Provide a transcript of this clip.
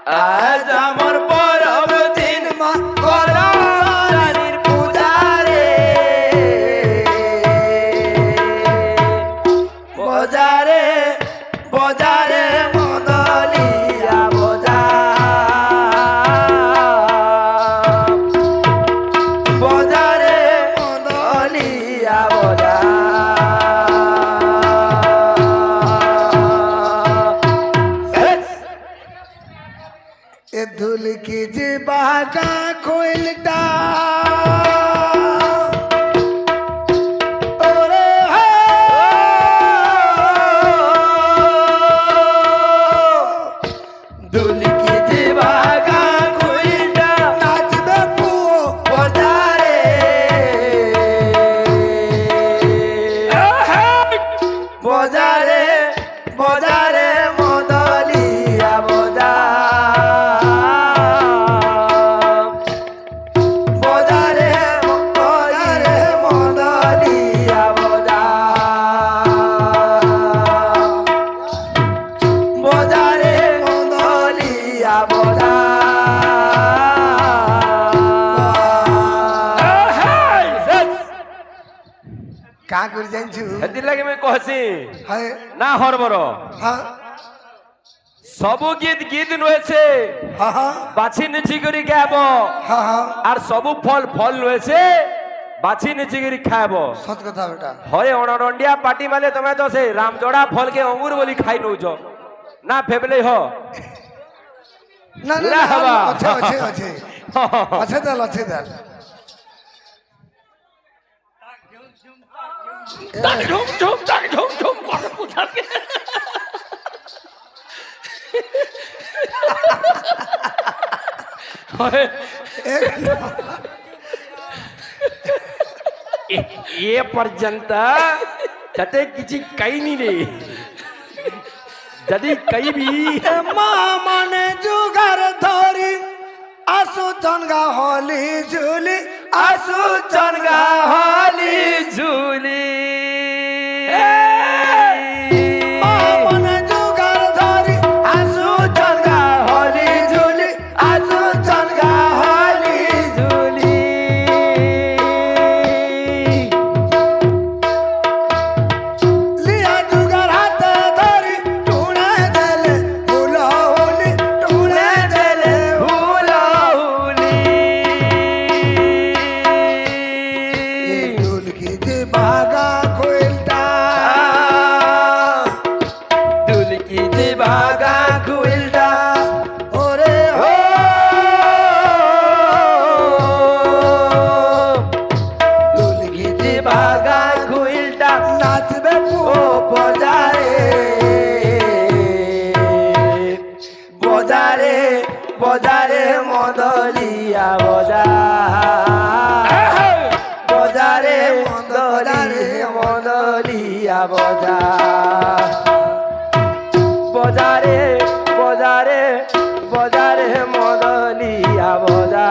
আজ আমার পরব দিন মা করো রানীর পূজা রে বজারে বজারে মদলিয়া বজা বজারে মদলিয়া বজা धुल की बागा खोलता धुल की बागा खोलता नाचबे पुओ बजारे बजारे बजारे मदलिया बजा बजारे बजारे मदलिया बजा बजारे मदलिया बजा का कर जानछु হেতি লাগে মই কহছি हाय না হরবর हां সবু গীত গীত রয়েছে हां हां বাছি নিচি করি গাব हां हां আর সবু ফল ফল রয়েছে বাছি নিচি করি খাব सत कथा बेटा হয় অনরন্ডিয়া পার্টি মানে তুমি তো সেই রামজোড়া ফলকে অঙ্গুর বলি খাই নউছ না ফেবলে হ ना ना हवा। अच्छे अच्छे अच्छे अच्छे दल अच्छे दल তাক ঝুম ঝুম করে পুথাকে হয় ये पर्यंत तते किसी कई नहीं रे यदि कई भी मामने जुगार धरी आसु चनगा होली झूली आसु चनगा होली झूली मामने जुगार धरी आसु चनगा होली झूली आसु चनगा होली झूली लिया जुगार हाथ धरी टूने देले हुला होली टूने देले हुला हुली ढोल की जे बागा खोलता दुल की दिबागा खुलता ओरे हो ढोल की जे दिबागा खुलता नाचबे ओ पुओ बजारे बजारे बजारे मदलिया बजा बजारे मदलिया बजा बजारे बजारे बजारे मदलिया बजा